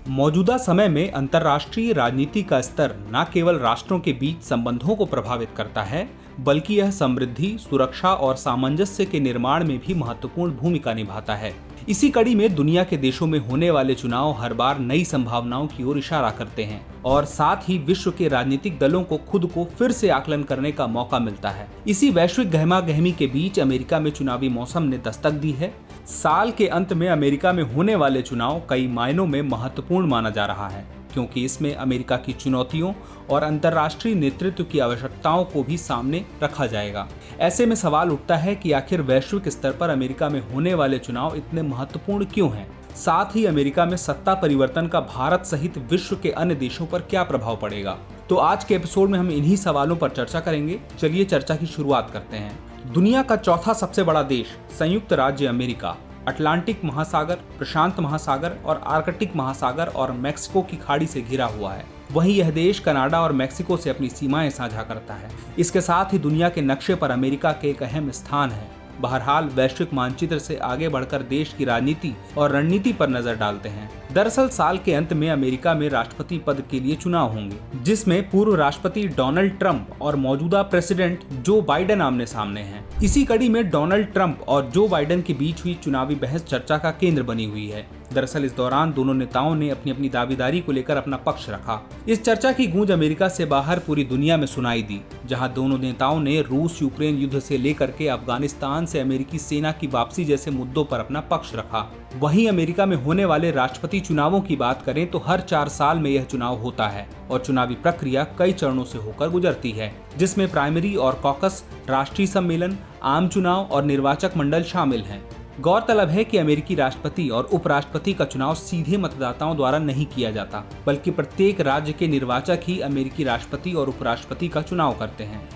मौजूदा समय में अंतर्राष्ट्रीय राजनीति का स्तर न केवल राष्ट्रों के बीच संबंधों को प्रभावित करता है, बल्कि यह समृद्धि, सुरक्षा और सामंजस्य के निर्माण में भी महत्वपूर्ण भूमिका निभाता है। इसी कड़ी में दुनिया के देशों में होने वाले चुनाव हर बार नई संभावनाओं की ओर इशारा करते हैं और साथ ही विश्व के राजनीतिक दलों को खुद को फिर से आकलन करने का मौका मिलता है। इसी वैश्विक गहमा-गहमी के बीच अमेरिका में चुनावी मौसम ने दस्तक दी है। साल के अंत में अमेरिका में होने वाले चुनाव कई मायनों में महत्वपूर्ण माना जा रहा है, क्योंकि इसमें अमेरिका की चुनौतियों और अंतर्राष्ट्रीय नेतृत्व की आवश्यकताओं को भी सामने रखा जाएगा। ऐसे में सवाल उठता है कि आखिर वैश्विक स्तर पर अमेरिका में होने वाले चुनाव इतने महत्वपूर्ण क्यों हैं? साथ ही अमेरिका में सत्ता परिवर्तन का भारत सहित विश्व के अन्य देशों पर क्या प्रभाव पड़ेगा? तो आज के एपिसोड में हम इन्हीं सवालों पर चर्चा करेंगे। चलिए चर्चा की शुरुआत करते हैं। दुनिया का चौथा सबसे बड़ा देश संयुक्त राज्य अमेरिका अटलांटिक महासागर, प्रशांत महासागर और आर्कटिक महासागर और मैक्सिको की खाड़ी से घिरा हुआ है। वहीं यह देश कनाडा और मैक्सिको से अपनी सीमाएं साझा करता है। इसके साथ ही दुनिया के नक्शे पर अमेरिका के एक अहम स्थान है। बहरहाल वैश्विक मानचित्र से आगे बढ़कर देश की राजनीति और रणनीति पर नजर डालते हैं। दरअसल साल के अंत में अमेरिका में राष्ट्रपति पद के लिए चुनाव होंगे, जिसमें पूर्व राष्ट्रपति डोनाल्ड ट्रंप और मौजूदा प्रेसिडेंट जो बाइडेन आमने सामने हैं। इसी कड़ी में डोनाल्ड ट्रंप और जो बाइडेन के बीच हुई चुनावी बहस चर्चा का केंद्र बनी हुई है। दरअसल इस दौरान दोनों नेताओं ने अपनी अपनी दावेदारी को लेकर अपना पक्ष रखा। इस चर्चा की गूंज अमेरिका से बाहर पूरी दुनिया में सुनाई दी, जहां दोनों नेताओं ने रूस यूक्रेन युद्ध से लेकर के अफगानिस्तान से अमेरिकी सेना की वापसी जैसे मुद्दों पर अपना पक्ष रखा। वहीं अमेरिका में होने वाले राष्ट्रपति चुनावों की बात करें तो हर 4 साल में यह चुनाव होता है और चुनावी प्रक्रिया कई चरणों से होकर गुजरती है, जिसमें प्राइमरी और कॉकस, राष्ट्रीय सम्मेलन, आम चुनाव और निर्वाचक मंडल शामिल हैं। गौरतलब है कि अमेरिकी राष्ट्रपति और उपराष्ट्रपति का चुनाव सीधे मतदाताओं द्वारा नहीं किया जाता, बल्कि प्रत्येक राज्य के निर्वाचक ही अमेरिकी राष्ट्रपति और उपराष्ट्रपति का चुनाव करते हैं।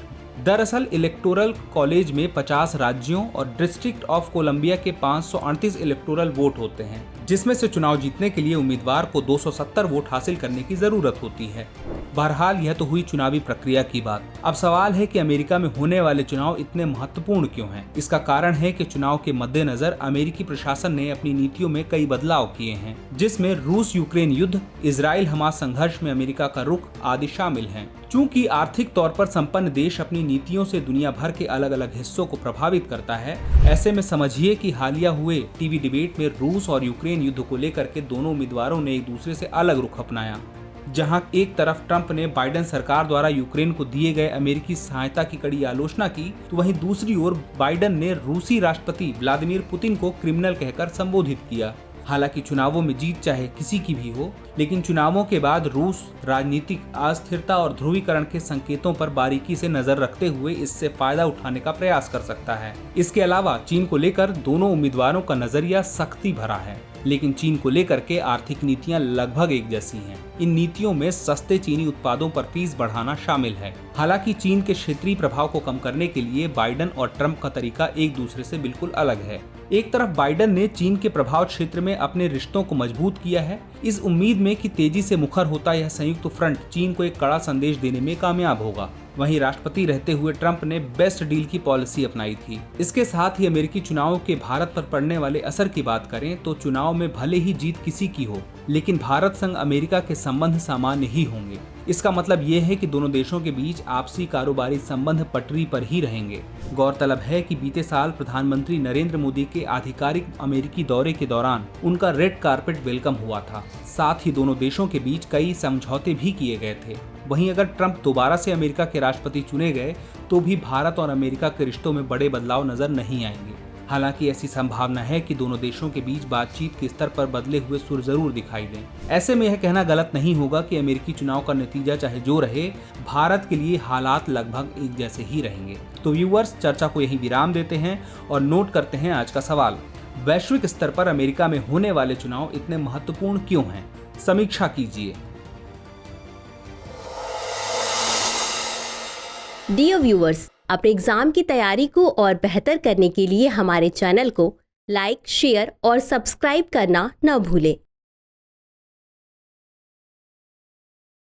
दरअसल इलेक्टोरल कॉलेज में 50 राज्यों और डिस्ट्रिक्ट ऑफ कोलंबिया के 538 इलेक्टोरल वोट होते हैं, जिसमें से चुनाव जीतने के लिए उम्मीदवार को 270 वोट हासिल करने की जरूरत होती है। बहरहाल यह तो हुई चुनावी प्रक्रिया की बात। अब सवाल है कि अमेरिका में होने वाले चुनाव इतने महत्वपूर्ण क्यों हैं? इसका कारण है कि चुनाव के मद्देनजर अमेरिकी प्रशासन ने अपनी नीतियों में कई बदलाव किए हैं, जिसमें रूस यूक्रेन युद्ध, इजराइल हमास संघर्ष में अमेरिका का रुख आदि शामिल हैं। चूंकि आर्थिक तौर पर संपन्न देश अपनी नीतियों से दुनिया भर के अलग अलग हिस्सों को प्रभावित करता है, ऐसे में समझिए कि हालिया हुए टीवी डिबेट में रूस और यूक्रेन युद्ध को लेकर के दोनों उम्मीदवारों ने एक दूसरे से अलग रुख अपनाया। जहां एक तरफ ट्रंप ने बाइडेन सरकार द्वारा यूक्रेन को दिए गए अमेरिकी सहायता की कड़ी आलोचना की, तो वहीं दूसरी ओर बाइडेन ने रूसी राष्ट्रपति व्लादिमीर पुतिन को क्रिमिनल कहकर संबोधित किया। हालांकि चुनावों में जीत चाहे किसी की भी हो, लेकिन चुनावों के बाद रूस राजनीतिक अस्थिरता और ध्रुवीकरण के संकेतों पर बारीकी से नजर रखते हुए इससे फायदा उठाने का प्रयास कर सकता है। इसके अलावा चीन को लेकर दोनों उम्मीदवारों का नजरिया सख्ती भरा है, लेकिन चीन को लेकर के आर्थिक नीतियां लगभग एक जैसी हैं। इन नीतियों में सस्ते चीनी उत्पादों पर फीस बढ़ाना शामिल है। हालांकि चीन के क्षेत्रीय प्रभाव को कम करने के लिए बाइडेन और ट्रंप का तरीका एक दूसरे से बिल्कुल अलग है। एक तरफ बाइडेन ने चीन के प्रभाव क्षेत्र में अपने रिश्तों को मजबूत किया है, इस उम्मीद में कि तेजी से मुखर होता यह संयुक्त फ्रंट चीन को एक कड़ा संदेश देने में कामयाब होगा। वहीं राष्ट्रपति रहते हुए ट्रंप ने बेस्ट डील की पॉलिसी अपनाई थी। इसके साथ ही अमेरिकी चुनावों के भारत पर पड़ने वाले असर की बात करें तो चुनाव में भले ही जीत किसी की हो, लेकिन भारत संग अमेरिका के संबंध सामान्य ही होंगे। इसका मतलब ये है कि दोनों देशों के बीच आपसी कारोबारी संबंध पटरी पर ही रहेंगे। गौरतलब है कि बीते साल प्रधानमंत्री नरेंद्र मोदी के आधिकारिक अमेरिकी दौरे के दौरान उनका रेड कारपेट वेलकम हुआ था। साथ ही दोनों देशों के बीच कई समझौते भी किए गए थे। वहीं अगर ट्रंप दोबारा से अमेरिका के राष्ट्रपति चुने गए तो भी भारत और अमेरिका के रिश्तों में बड़े बदलाव नजर नहीं आएंगे। हालांकि ऐसी संभावना है कि दोनों देशों के बीच बातचीत के स्तर पर बदले हुए सुर जरूर दिखाई दें। ऐसे में यह कहना गलत नहीं होगा कि अमेरिकी चुनाव का नतीजा चाहे जो रहे, भारत के लिए हालात लगभग एक जैसे ही रहेंगे। तो व्यूअर्स, चर्चा को यहीं विराम देते हैं और नोट करते हैं आज का सवाल। वैश्विक स्तर पर अमेरिका में होने वाले चुनाव इतने महत्वपूर्ण क्यों हैं? समीक्षा कीजिए। डियर व्यूअर्स, अपने एग्जाम की तैयारी को और बेहतर करने के लिए हमारे चैनल को लाइक, शेयर और सब्सक्राइब करना न भूलें।